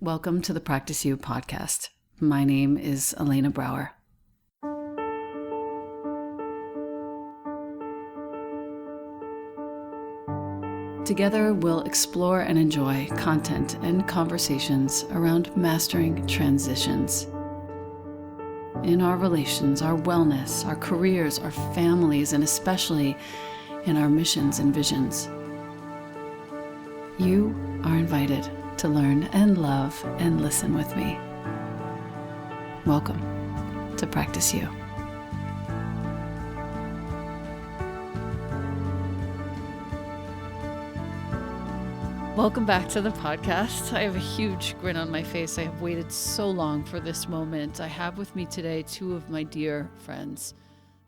Welcome to the Practice You podcast. My name is Elena Brower. Together, we'll explore and enjoy content and conversations around mastering transitions in our relations, our wellness, our careers, our families, and especially in our missions and visions. You are invited to learn and love and listen with me. Welcome to Practice You. Welcome back to the podcast. I have a huge grin on my face. I have waited so long for this moment. I have with me today two of my dear friends.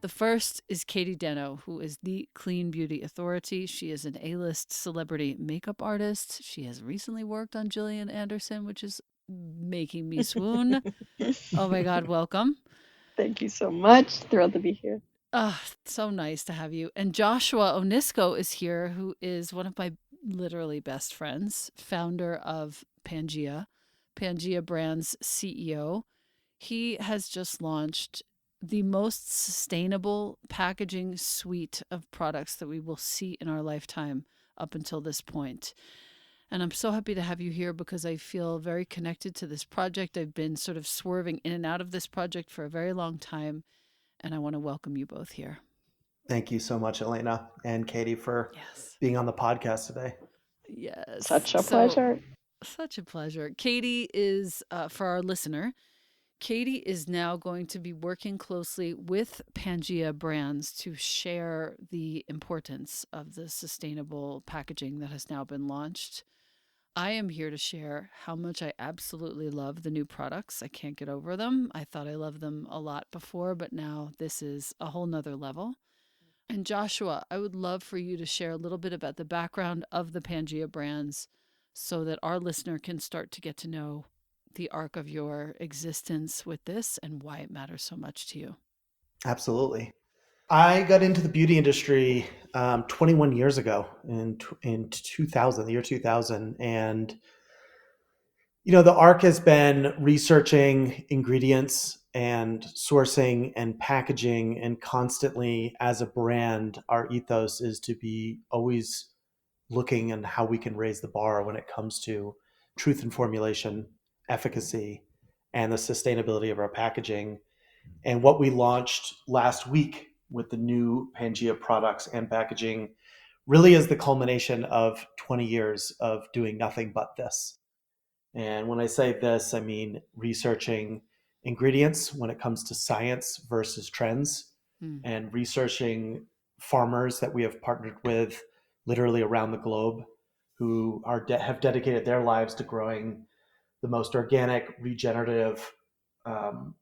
The first is Katey Denno, who is the clean beauty authority. She is an A-list celebrity makeup artist. She has recently worked on Gillian Anderson, which is making me swoon. Oh my God, welcome. Thank you so much. Thrilled to be here. So nice to have you. And Joshua Onysko is here, who is one of my literally best friends, founder of Pangea Brand's CEO. He has just launched the most sustainable packaging suite of products that we will see in our lifetime up until this point. And I'm so happy to have you here because I feel very connected to this project. I've been sort of swerving in and out of this project for a very long time, and I want to welcome you both here. Thank you so much, Elena and Katey, for being on the podcast today. Yes. Such a pleasure. Such a pleasure. Katey is, for our listener, Katey is now going to be working closely with Pangea Brands to share the importance of the sustainable packaging that has now been launched. I am here to share how much I absolutely love the new products. I can't get over them. I thought I loved them a lot before, but now this is a whole nother level. And Joshua, I would love for you to share a little bit about the background of the Pangea Brands so that our listener can start to get to know the arc of your existence with this and why it matters so much to you. Absolutely. I got into the beauty industry 21 years ago in 2000, the year 2000. And, the arc has been researching ingredients and sourcing and packaging, and constantly as a brand, our ethos is to be always looking at how we can raise the bar when it comes to truth in formulation, efficacy, and the sustainability of our packaging. And what we launched last week with the new Pangea products and packaging really is the culmination of 20 years of doing nothing but this. And when I say this, I mean researching ingredients when it comes to science versus trends, and researching farmers that we have partnered with literally around the globe who have dedicated their lives to growing the most organic, regenerative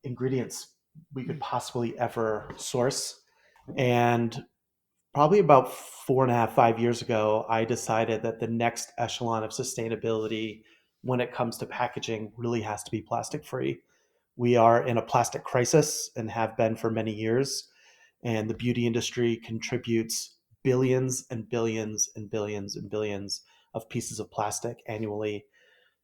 ingredients we could possibly ever source. And probably about 4.5, 5 years ago, I decided that the next echelon of sustainability when it comes to packaging really has to be plastic free. We are in a plastic crisis and have been for many years. And the beauty industry contributes billions and billions and billions and billions of pieces of plastic annually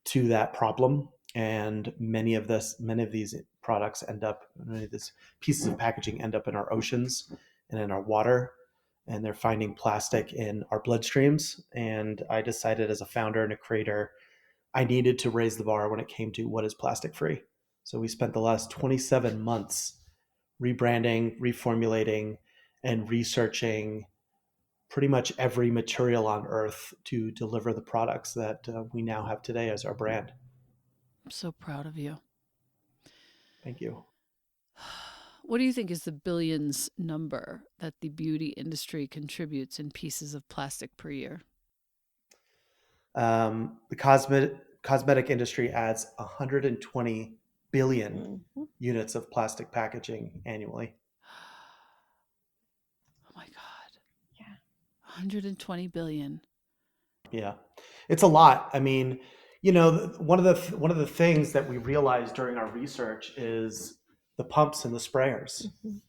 to that problem. And many of these products many of these pieces of packaging end up in our oceans and in our water, and they're finding plastic in our bloodstreams. And I decided as a founder and a creator, I needed to raise the bar when it came to what is plastic free. So we spent the last 27 months rebranding, reformulating, and researching pretty much every material on earth to deliver the products that we now have today as our brand. I'm so proud of you. Thank you. What do you think is the billions number that the beauty industry contributes in pieces of plastic per year? The cosmetic industry adds 120 billion units of plastic packaging annually. Oh my God. Yeah. 120 billion. Yeah. It's a lot. I mean, one of the things that we realized during our research is the pumps and the sprayers.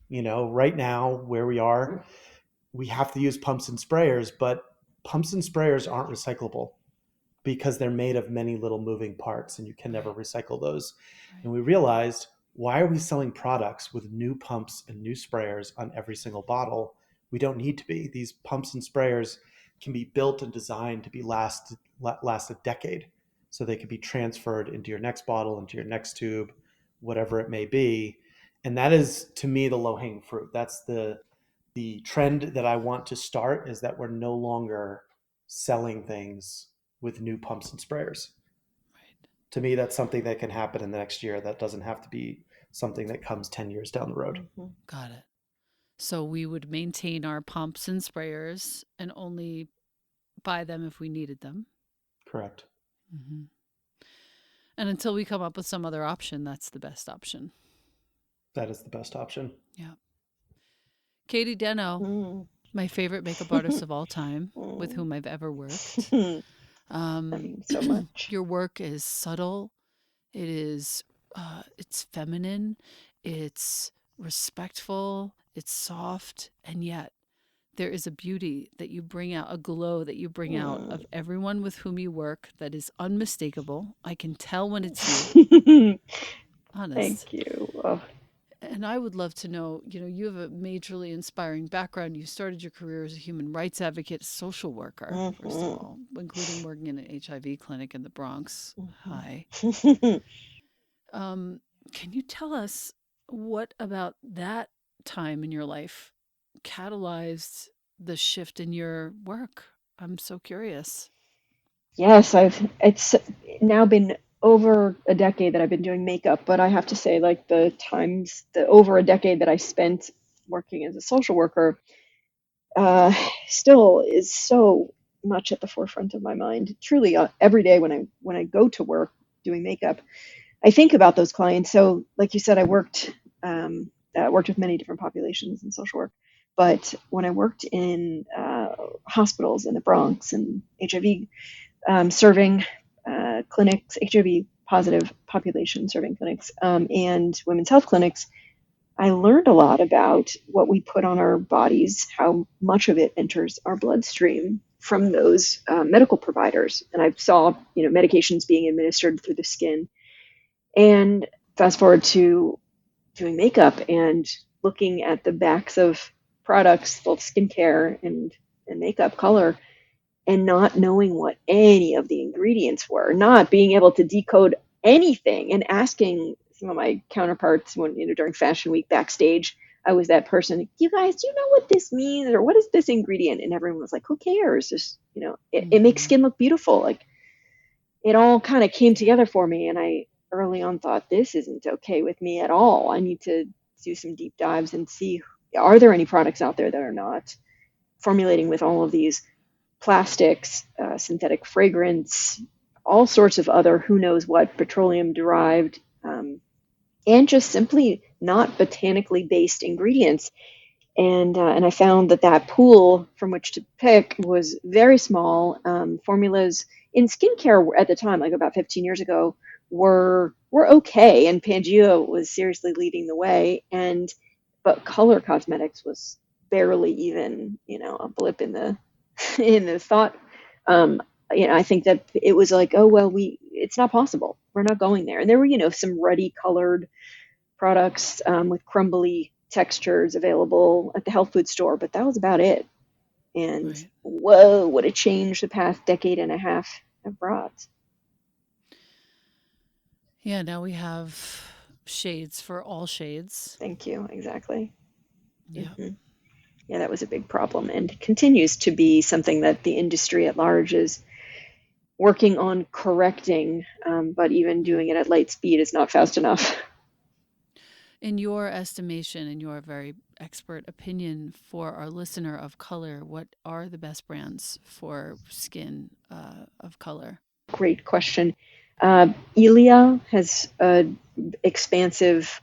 Right now where we are, we have to use pumps and sprayers, but pumps and sprayers aren't recyclable. because they're made of many little moving parts and you can never recycle those. Right. And we realized, why are we selling products with new pumps and new sprayers on every single bottle? We don't need to be. These pumps and sprayers can be built and designed to be last a decade. So they can be transferred into your next bottle, into your next tube, whatever it may be. And that is, to me, the low-hanging fruit. That's the trend that I want to start, is that we're no longer selling things with new pumps and sprayers. Right. To me, that's something that can happen in the next year. That doesn't have to be something that comes 10 years down the road. Mhm. Got it. So we would maintain our pumps and sprayers and only buy them if we needed them. Correct. Mm-hmm. And until we come up with some other option, that's the best option. That is the best option. Yeah. Katey Denno, Mm. my favorite makeup artist of all time, with whom I've ever worked. That means so much. Your work is subtle. It is, it's feminine. It's respectful. It's soft, and yet there is a beauty that you bring out, a glow that you bring out of everyone with whom you work that is unmistakable. I can tell when it's you. Honest. Thank you. Oh. And I would love to know, you have a majorly inspiring background. You started your career as a human rights advocate, social worker, first of all, including working in an HIV clinic in the Bronx. Hi. Can you tell us what about that time in your life catalyzed the shift in your work? I'm so curious. Yes, it's now been over a decade that I've been doing makeup, but I have to say, like, the over a decade that I spent working as a social worker still is so much at the forefront of my mind. Truly, every day when I go to work doing makeup, I think about those clients. So, like you said, I worked with many different populations in social work, but when I worked in hospitals in the Bronx and HIV serving clinics, HIV positive population serving clinics, and women's health clinics, I learned a lot about what we put on our bodies, how much of it enters our bloodstream from those medical providers. And I saw, medications being administered through the skin. And fast forward to doing makeup and looking at the backs of products, both skincare and makeup color, and not knowing what any of the ingredients were, not being able to decode anything, and asking some of my counterparts when, during Fashion Week backstage, I was that person, you guys, do you know what this means? Or what is this ingredient? And everyone was like, who cares? Just, it makes skin look beautiful. Like, it all kind of came together for me. And I early on thought, this isn't okay with me at all. I need to do some deep dives and see, are there any products out there that are not formulating with all of these plastics, synthetic fragrance, all sorts of other who knows what, petroleum derived, and just simply not botanically based ingredients. And I found that pool from which to pick was very small. Formulas in skincare at the time, like about 15 years ago, were okay, and Pangea was seriously leading the way. But color cosmetics was barely even, a blip in the in the thought. I think that it was like, oh well, it's not possible. We're not going there. And there were, some ruddy colored products with crumbly textures available at the health food store, but that was about it. And Right. Whoa, what a change the past decade and a half have brought. Yeah, now we have shades for all shades. Thank you. Exactly. Yeah. Mm-hmm. Yeah, that was a big problem and continues to be something that the industry at large is working on correcting, but even doing it at light speed is not fast enough. In your estimation, in your very expert opinion for our listener of color, what are the best brands for skin of color? Great question. Ilia has an expansive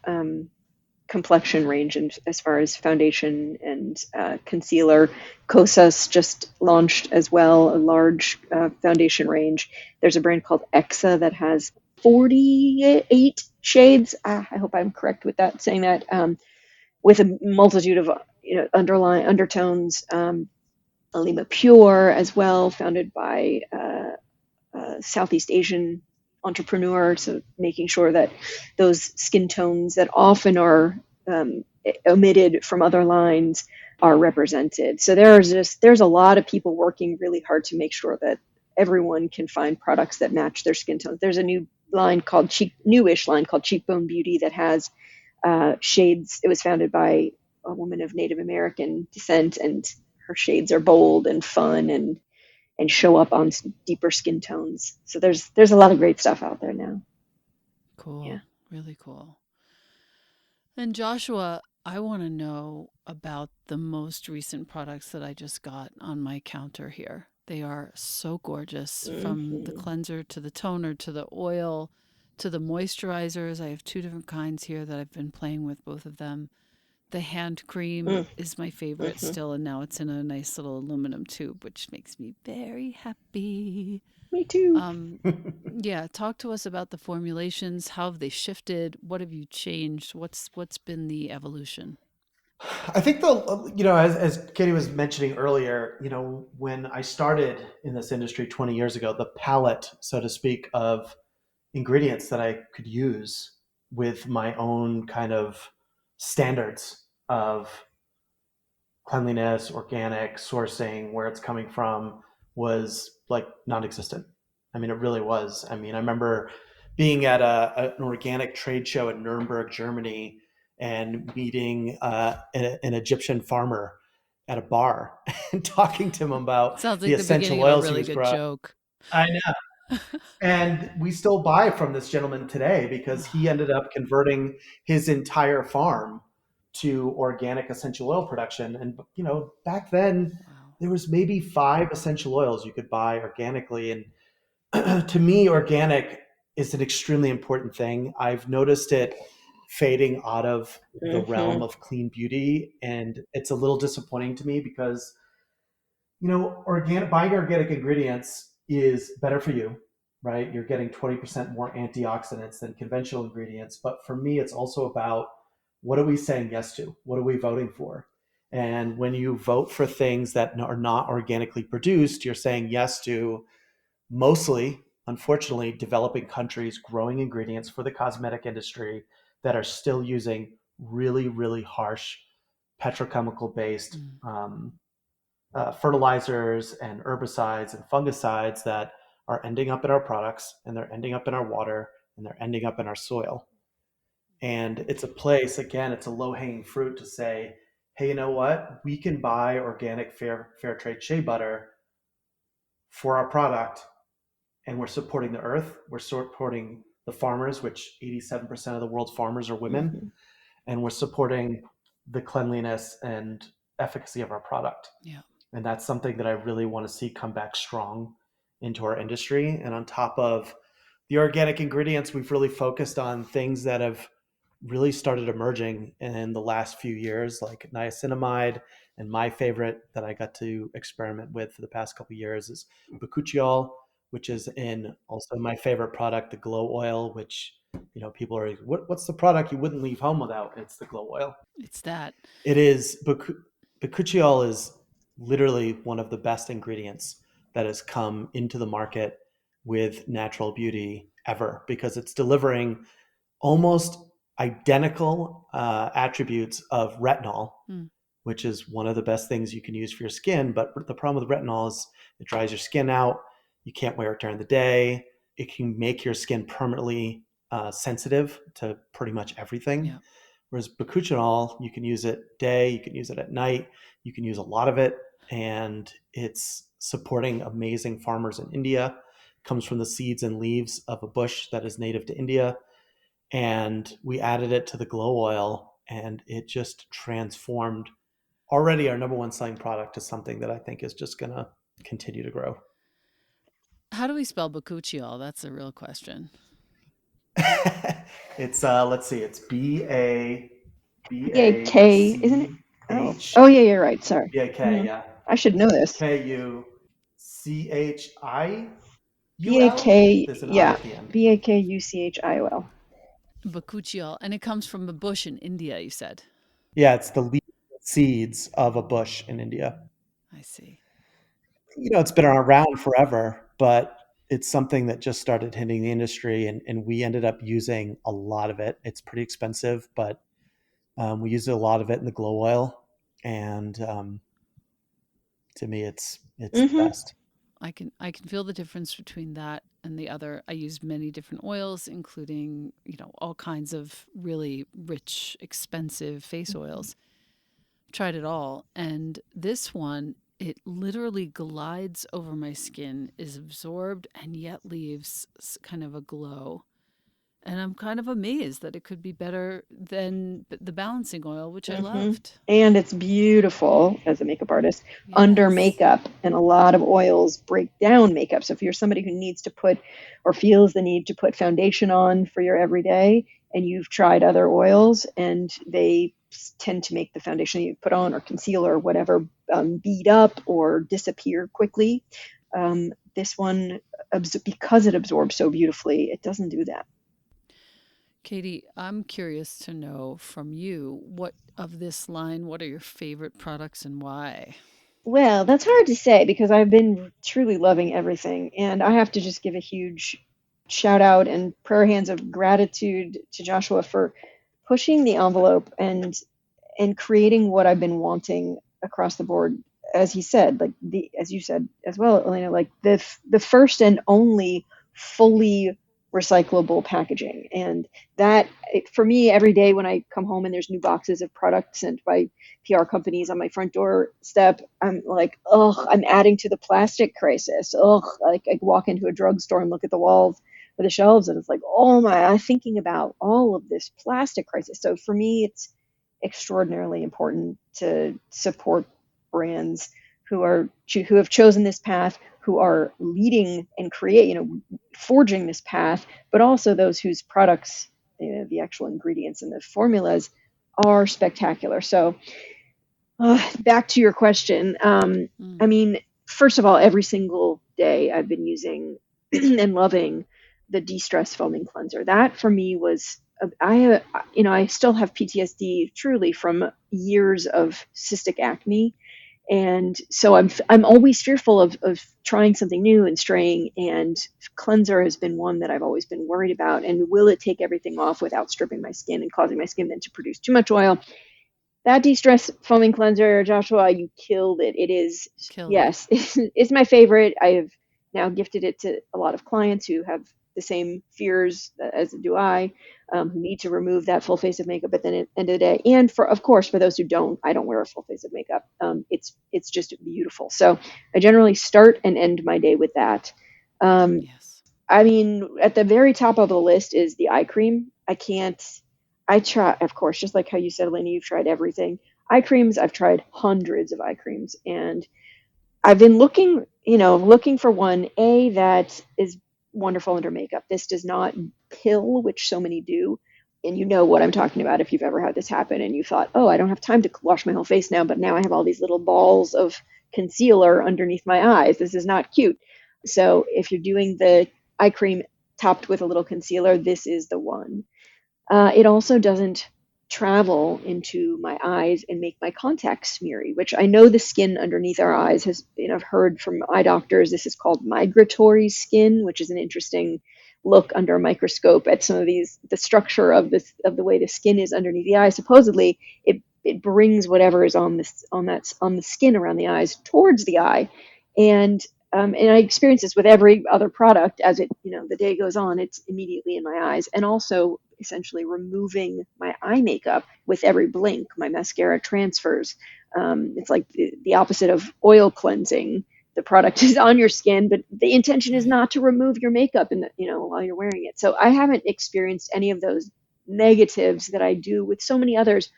complexion range as far as foundation and concealer. Kosas just launched as well a large foundation range. There's a brand called Exa that has 48 shades. I hope I'm correct with that, saying that, with a multitude of underlying undertones. Alima Pure as well, founded by Southeast Asian entrepreneur, so making sure that those skin tones that often are omitted from other lines are represented. So there's a lot of people working really hard to make sure that everyone can find products that match their skin tone. There's a newish line called Cheekbone Beauty that has shades. It was founded by a woman of Native American descent, and her shades are bold and fun and show up on deeper skin tones. So there's a lot of great stuff out there now. Yeah. Cool. Really cool. And Joshua, I want to know about the most recent products that I just got on my counter here. They are so gorgeous, from the Mm-hmm. cleanser to the toner to the oil to the moisturizers. I have two different kinds here that I've been playing with, both of them. The hand cream is my favorite Mm-hmm. still, and now it's in a nice little aluminum tube, which makes me very happy. Me too. Yeah, talk to us about the formulations. How have they shifted? What have you changed? What's been the evolution? I think as Katey was mentioning earlier, when I started in this industry 20 years ago, the palette, so to speak, of ingredients that I could use with my own kind of standards of cleanliness, organic sourcing, where it's coming from, was like non-existent. I mean, it really was. I mean, I remember being at an organic trade show in Nuremberg, Germany, and meeting an Egyptian farmer at a bar and talking to him about Sounds the like the essential beginning of a oils he really was good growing. joke. I know. And we still buy from this gentleman today because he ended up converting his entire farm to organic essential oil production. And back then Wow. there was maybe 5 essential oils you could buy organically. And to me, organic is an extremely important thing. I've noticed it fading out of the realm Mm-hmm. of clean beauty, and it's a little disappointing to me because organic buying organic ingredients is better for you, right? You're getting 20% more antioxidants than conventional ingredients. But for me, it's also about, what are we saying yes to? What are we voting for? And when you vote for things that are not organically produced, you're saying yes to mostly, unfortunately, developing countries growing ingredients for the cosmetic industry that are still using really, really harsh petrochemical based Mm. fertilizers and herbicides and fungicides that are ending up in our products, and they're ending up in our water, and they're ending up in our soil. And it's a place, again, it's a low hanging fruit to say, hey, you know what? We can buy organic fair trade shea butter for our product, and we're supporting the earth. We're supporting the farmers, which 87% of the world's farmers are women, Mm-hmm. and we're supporting the cleanliness and efficacy of our product. Yeah. And that's something that I really want to see come back strong into our industry. And on top of the organic ingredients, we've really focused on things that have really started emerging in the last few years, like niacinamide. And my favorite that I got to experiment with for the past couple of years is bakuchiol, which is in also my favorite product, the glow oil, which people are, what's the product you wouldn't leave home without? It's the glow oil. It's that. It is bakuchiol is literally one of the best ingredients that has come into the market with natural beauty ever, because it's delivering almost identical attributes of retinol, Mm. which is one of the best things you can use for your skin. But the problem with retinol is it dries your skin out. You can't wear it during the day. It can make your skin permanently sensitive to pretty much everything. Yeah. Whereas bakuchiol, you can use it day, you can use it at night, you can use a lot of it, and it's supporting amazing farmers in India. It comes from the seeds and leaves of a bush that is native to India, and we added it to the glow oil, and it just transformed already our number one selling product to something that I think is just going to continue to grow. How do we spell bakuchiol? That's a real question. It's let's see, it's BAK, isn't it? Oh, BACH oh yeah, you're right. Sorry. BAK, Hmm. yeah. I should know this. KUCHIUL. BAK, There's an I yeah, at the end. BAKUCHIOL. Bakuchiol, and it comes from a bush in India, you said. Yeah, it's the seeds of a bush in India. I see. It's been around forever, but it's something that just started hitting the industry, and we ended up using a lot of it. It's pretty expensive, but we use a lot of it in the glow oil, and to me, it's the Mm-hmm. best. I can feel the difference between that and the other. I use many different oils, including, all kinds of really rich, expensive face oils. Tried it all. And this one, it literally glides over my skin, is absorbed, and yet leaves kind of a glow. And I'm kind of amazed that it could be better than the balancing oil, which I Mm-hmm. loved. And it's beautiful as a makeup artist under Yes. makeup, and a lot of oils break down makeup. So if you're somebody who needs to put or feels the need to put foundation on for your everyday, and you've tried other oils and they tend to make the foundation you put on or concealer or whatever bead up or disappear quickly, this one, because it absorbs so beautifully, it doesn't do that. Katey, I'm curious to know from you, what of this line, what are your favorite products and why? Well, that's hard to say because I've been truly loving everything. And I have to just give a huge shout out and prayer hands of gratitude to Joshua for pushing the envelope and creating what I've been wanting across the board. As he said, like as you said as well, Elena, like the first and only fully recyclable packaging. And that, for me, every day when I come home and there's new boxes of products sent by PR companies on my front doorstep, I'm like, oh, I'm adding to the plastic crisis. Oh, like I walk into a drugstore and look at the walls or the shelves, and it's like, oh my, I'm thinking about all of this plastic crisis. So for me, it's extraordinarily important to support brands who have chosen this path, who are leading and forging this path, but also those whose products, the actual ingredients and the formulas are spectacular. So back to your question. I Mm, mean, first of all, every single day I've been using and loving the de-stress foaming cleanser. That for me was, I still have PTSD truly from years of cystic acne, and so I'm always fearful of trying something new and straying. And cleanser has been one that I've always been worried about. And will it take everything off without stripping my skin and causing my skin then to produce too much oil? That de-stress foaming cleanser, Joshua, you killed it. It is, killed it. yes, it's my favorite. I have now gifted it to a lot of clients who have the same fears as do I, who need to remove that full face of makeup at the end of the day. And for, of course, for those who don't, I don't wear a full face of makeup. It's just beautiful. So I generally start and end my day with that. Um, Yes. I mean, at the very top of the list is the eye cream. I try, of course, just like how you said, Elena, you've tried everything. Eye creams, I've tried hundreds of eye creams, and I've been looking for one, that is wonderful under makeup. This does not pill, which so many do. And you know what I'm talking about if you've ever had this happen and you thought, oh, I don't have time to wash my whole face now, but now I have all these little balls of concealer underneath my eyes. This is not cute. So if you're doing the eye cream topped with a little concealer, this is the one. It also doesn't travel into my eyes and make my contacts smeary, which I know the skin underneath our eyes has, I've heard from eye doctors, this is called migratory skin, which is an interesting look under a microscope at some of the structure of the way the skin is underneath the eye. Supposedly, it brings whatever is on the skin around the eyes towards the eye, and I experience this with every other product as the day goes on, it's immediately in my eyes. And also essentially removing my eye makeup with every blink, my mascara transfers. It's like the opposite of oil cleansing. The product is on your skin, but the intention is Right. not to remove your makeup while you're wearing it. So I haven't experienced any of those negatives that I do with so many others,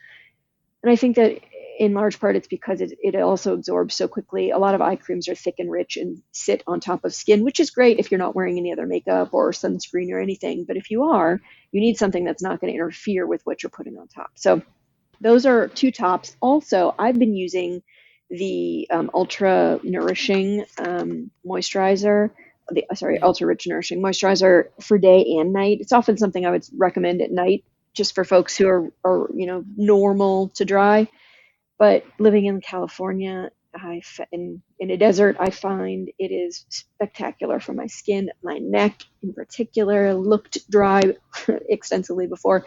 and I think that in large part it's because it also absorbs so quickly. A lot of eye creams are thick and rich and sit on top of skin, which is great if you're not wearing any other makeup or sunscreen or anything. But if you are, you need something that's not going to interfere with what you're putting on top. So those are two tops. Also, I've been using the ultra nourishing moisturizer. Yeah. Ultra rich nourishing moisturizer for day and night. It's often something I would recommend at night, just for folks who are normal to dry. But living in California, In a desert, I find it is spectacular for my skin. My neck, in particular, looked dry extensively before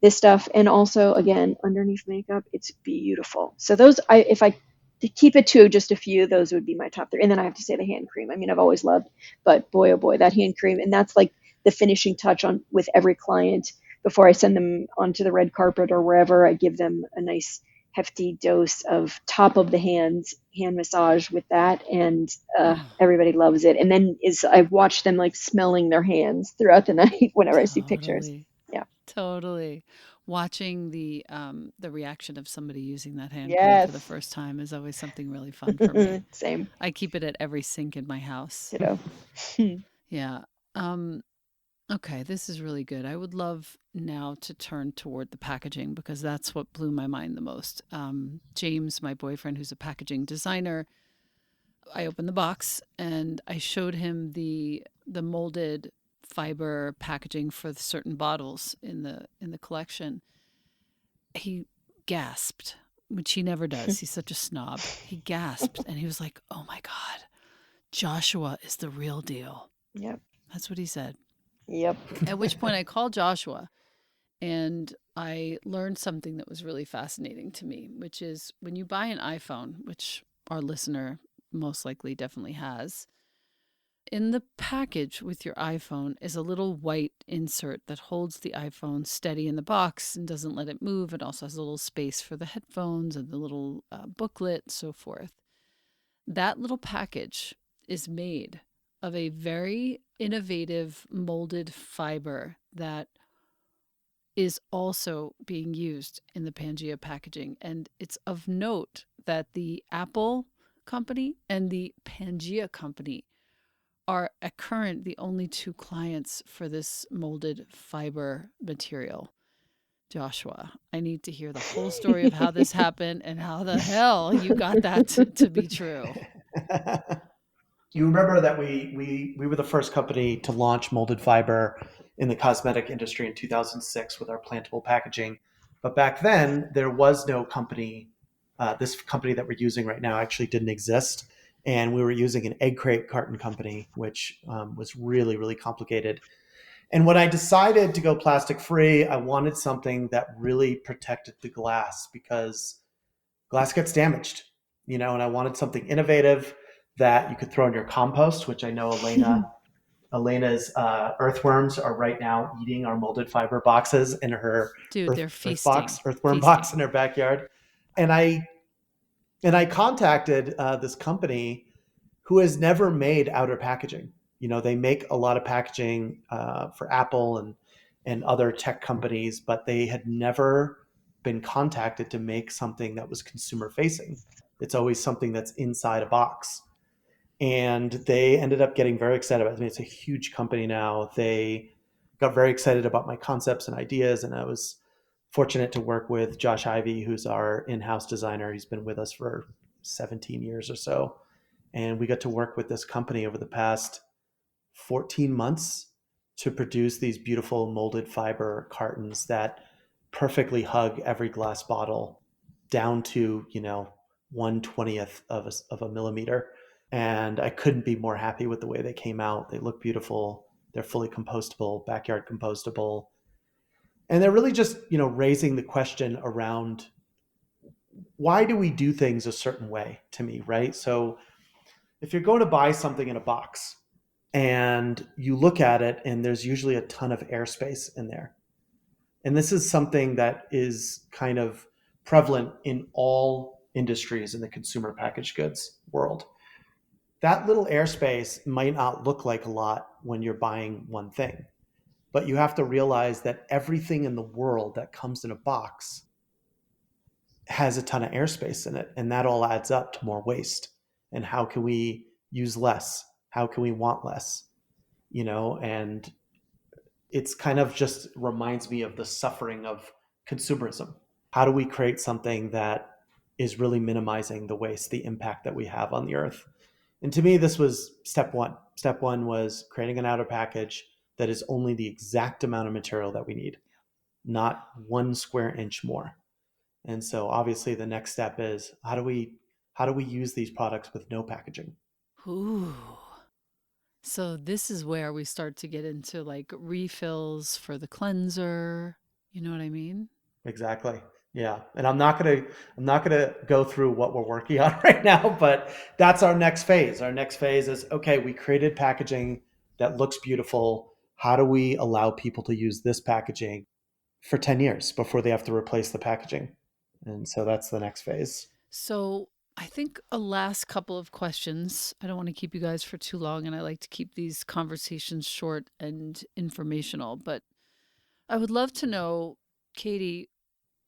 this stuff, and also again underneath makeup, it's beautiful. So those, if I to keep it to just a few, those would be my top three. And then I have to say the hand cream. I mean, I've always loved, but boy, oh boy, that hand cream, and that's like the finishing touch on with every client before I send them onto the red carpet or wherever. I give them a nice hefty dose of top of the hand massage with that, and Oh, everybody loves it. And then I've watched them like smelling their hands throughout the night whenever I see pictures. totally. Yeah. Totally. Watching the reaction of somebody using that hand cream for the Yes. first time is always something really fun for me. Same. I keep it at every sink in my house. Ditto. Yeah. Um, okay, this is really good. I would love now to turn toward the packaging because that's what blew my mind the most. James, my boyfriend, who's a packaging designer, I opened the box and I showed him the molded fiber packaging for the certain bottles in the collection. He gasped, which he never does. He's such a snob. He gasped and he was like, "Oh my god, Joshua is the real deal." Yep. That's what he said. Yep. At which point I called Joshua and I learned something that was really fascinating to me, which is when you buy an iPhone, which our listener most likely definitely has, in the package with your iPhone is a little white insert that holds the iPhone steady in the box and doesn't let it move. It also has a little space for the headphones and the little booklet, so forth. That little package is made of a very innovative molded fiber that is also being used in the Pangea packaging. And it's of note that the Apple company and the Pangea company are at current the only two clients for this molded fiber material. Joshua, I need to hear the whole story of how this happened and how the hell you got that to be true. You remember that we were the first company to launch molded fiber in the cosmetic industry in 2006 with our plantable packaging. But back then, there was no company. This company that we're using right now actually didn't exist. And we were using an egg crate carton company, which was really, really complicated. And when I decided to go plastic free, I wanted something that really protected the glass because glass gets damaged, and I wanted something innovative that you could throw in your compost, which I know Elena's earthworms are right now eating our molded fiber boxes in her Dude, they're earthworm box feasting. in her backyard. And I contacted this company who has never made outer packaging. They make a lot of packaging for Apple and other tech companies, but they had never been contacted to make something that was consumer facing. It's always something that's inside a box. And they ended up getting very excited about it. I mean, it's a huge company now. They got very excited about my concepts and ideas. And I was fortunate to work with Josh Ivey, who's our in-house designer. He's been with us for 17 years or so. And we got to work with this company over the past 14 months to produce these beautiful molded fiber cartons that perfectly hug every glass bottle down to 1/20th of a millimeter. And I couldn't be more happy with the way they came out. They look beautiful. They're fully compostable, backyard compostable. And they're really just raising the question around why do we do things a certain way, to me, right? So if you're going to buy something in a box and you look at it and there's usually a ton of airspace in there. And this is something that is kind of prevalent in all industries in the consumer packaged goods world. That little airspace might not look like a lot when you're buying one thing, but you have to realize that everything in the world that comes in a box has a ton of airspace in it, and that all adds up to more waste. And how can we use less? How can we want less? And it's kind of just reminds me of the suffering of consumerism. How do we create something that is really minimizing the waste, the impact that we have on the earth? And to me, this was step one. Step one was creating an outer package that is only the exact amount of material that we need, not 1 square inch more. And so obviously the next step is how do How do we use these products with no packaging? Ooh. So this is where we start to get into like refills for the cleanser. You know what I mean? Exactly. Yeah. And I'm not gonna go through what we're working on right now, but that's our next phase. Our next phase is okay, we created packaging that looks beautiful. How do we allow people to use this packaging for 10 years before they have to replace the packaging? And so that's the next phase. So I think a last couple of questions. I don't want to keep you guys for too long, and I like to keep these conversations short and informational. But I would love to know, Katey,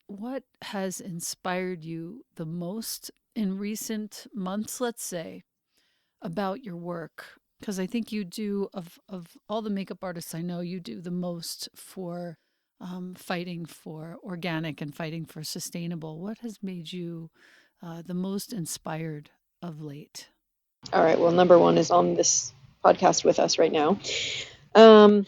what has inspired you the most in recent months, let's say, about your work? Because I think you do, of all the makeup artists I know, you do the most for fighting for organic and fighting for sustainable. What has made you the most inspired of late? All right. Well, number one is on this podcast with us right now. Um,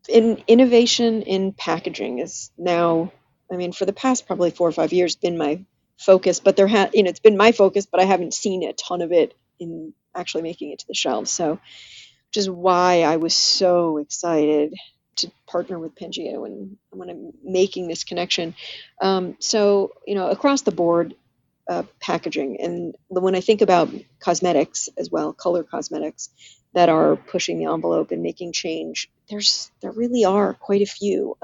in innovation in packaging is now, I mean, for the past probably 4 or 5 years, been my focus. But it's been my focus, but I haven't seen a ton of it in actually making it to the shelves. So, which is why I was so excited to partner with Pangea when I'm making this connection. So, across the board, packaging. And when I think about cosmetics as well, color cosmetics that are pushing the envelope and making change, there really are quite a few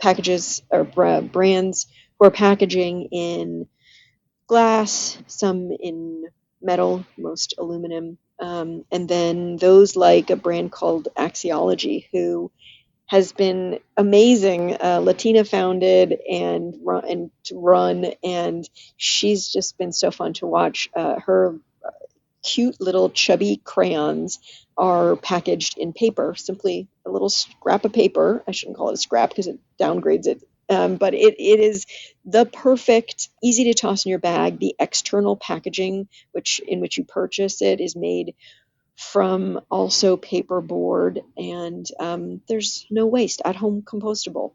packages or brands who are packaging in glass, some in metal, most aluminum, and then those like a brand called Axiology, who has been amazing, Latina founded and she's just been so fun to watch. Her cute little chubby crayons are packaged in paper, simply a little scrap of paper. I shouldn't call it a scrap because it downgrades it. But it is the perfect, easy to toss in your bag. The external packaging, in which you purchase it, is made from also paperboard, and there's no waste, at home compostable.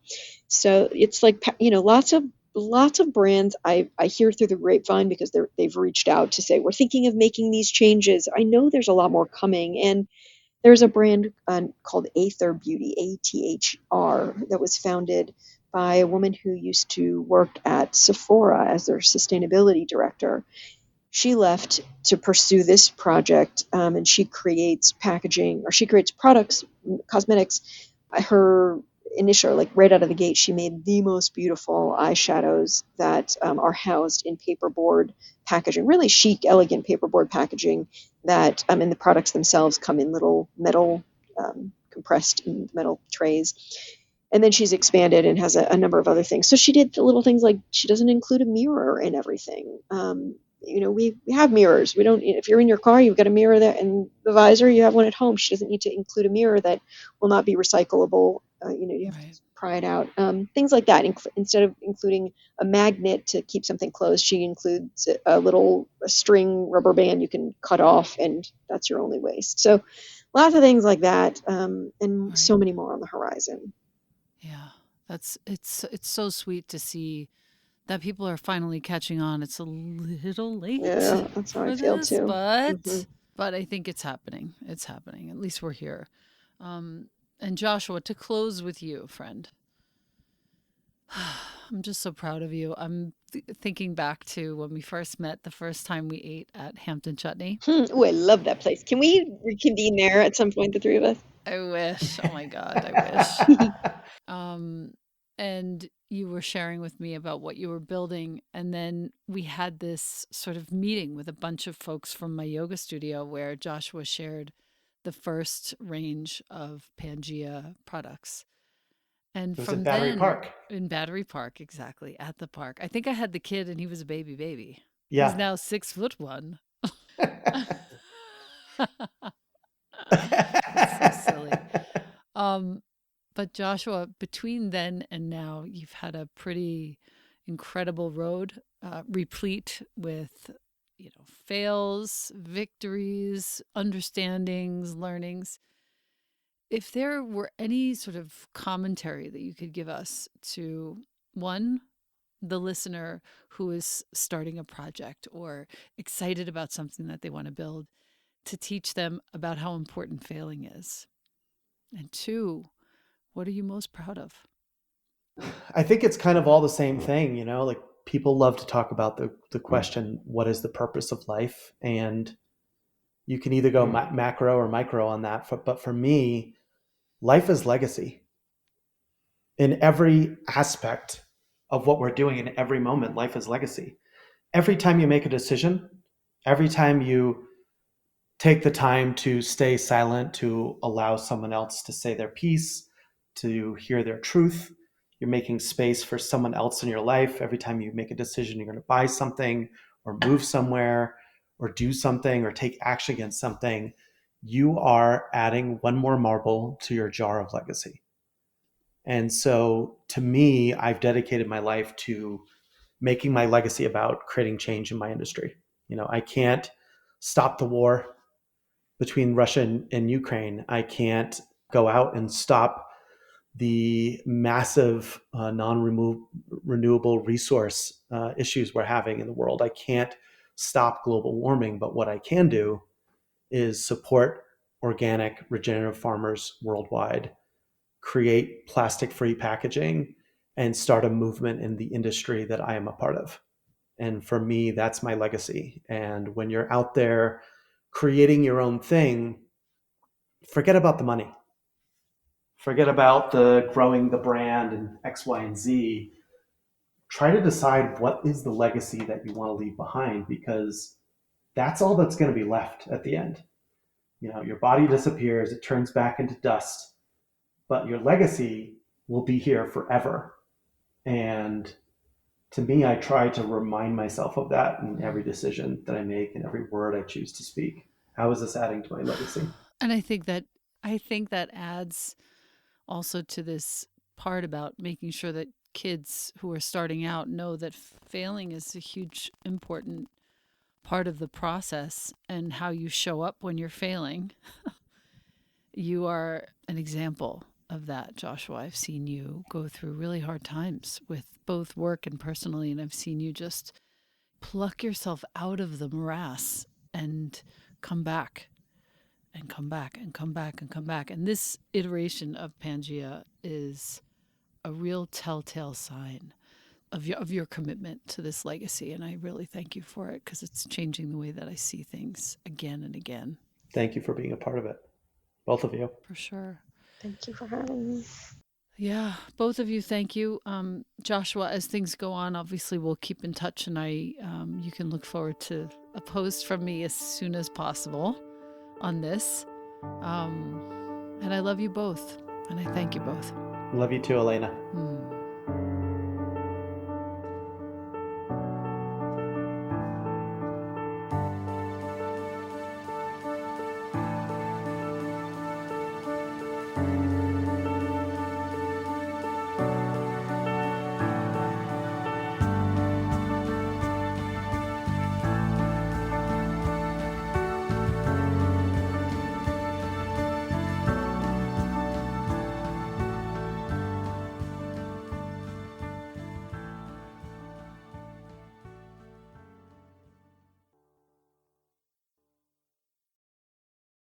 So it's like, lots of brands I hear through the grapevine, because they've reached out to say we're thinking of making these changes. I know there's a lot more coming, and there's a brand called Aether Beauty, ATHR, that was founded by a woman who used to work at Sephora as their sustainability director. She left to pursue this project, and she creates packaging, or she creates products, cosmetics. Her initial, like right out of the gate, she made the most beautiful eyeshadows that are housed in paperboard packaging, really chic, elegant paperboard packaging. That and the products themselves come in little metal, compressed in metal trays. And then she's expanded and has a number of other things. So she did the little things like she doesn't include a mirror in everything. We have mirrors. We don't. If you're in your car, you've got a mirror there, and the visor, you have one at home. She doesn't need to include a mirror that will not be recyclable. You have Right. to pry it out. Things like that. Instead of including a magnet to keep something closed, she includes a string rubber band you can cut off, and that's your only waste. So, lots of things like that, and Right. so many more on the horizon. Yeah. It's so sweet to see that people are finally catching on. It's a little late Yeah, that's how I for feel this, too. Hmm. but I think it's happening. It's happening. At least we're here. Um, and Joshua, to close with you, friend, I'm just so proud of you. I'm thinking back to when we first met, the first time we ate at Hampton Chutney. Oh, I love that place. Can we reconvene there at some point, the three of us? I wish. Oh my God, I wish. Um, and you were sharing with me about what you were building. And then we had this sort of meeting with a bunch of folks from my yoga studio where Joshua shared the first range of Pangea products. And It was in from Battery then, Park. in Battery Park, exactly, at the park. I think I had the kid and he was a baby. He's Yeah. now 6'1". It's so silly. Um, but Joshua, between then and now, you've had a pretty incredible road, replete with, fails, victories, understandings, learnings. If there were any sort of commentary that you could give us to one, the listener who is starting a project or excited about something that they want to build, to teach them about how important failing is? And two, what are you most proud of? I think it's kind of all the same thing, like people love to talk about the question, what is the purpose of life? And you can either go macro or micro on that. But for me, life is legacy in every aspect of what we're doing in every moment. Life is legacy. Every time you make a decision, every time you take the time to stay silent, to allow someone else to say their piece, to hear their truth, you're making space for someone else in your life. Every time you make a decision, you're going to buy something or move somewhere or do something or take action against something, you are adding one more marble to your jar of legacy. And so to me, I've dedicated my life to making my legacy about creating change in my industry. I can't stop the war between Russia and Ukraine. I can't go out and stop the massive non-renewable resource issues we're having in the world. I can't stop global warming, but what I can do is support organic regenerative farmers worldwide, create plastic-free packaging, and start a movement in the industry that I am a part of. And for me, that's my legacy. And when you're out there creating your own thing, forget about the money. Forget about the growing the brand and X, Y, and Z. Try to decide what is the legacy that you want to leave behind, because that's all that's going to be left at the end. Your body disappears, it turns back into dust, but your legacy will be here forever. And to me, I try to remind myself of that in every decision that I make and every word I choose to speak. How is this adding to my legacy? And I think that adds also to this part about making sure that kids who are starting out know that failing is a huge important part of the process, and how you show up when you're failing. You are an example of that, Joshua. I've seen you go through really hard times with both work and personally, and I've seen you just pluck yourself out of the morass and come back and come back and come back and come back. And this iteration of Pangea is a real telltale sign of your commitment to this legacy. And I really thank you for it, because it's changing the way that I see things again and again. Thank you for being a part of it, both of you. For sure. Thank you for having me. Yeah, both of you, thank you. Joshua, as things go on, obviously we'll keep in touch, and you can look forward to a post from me as soon as possible on this. And I love you both, and I thank you both. Love you too, Elena.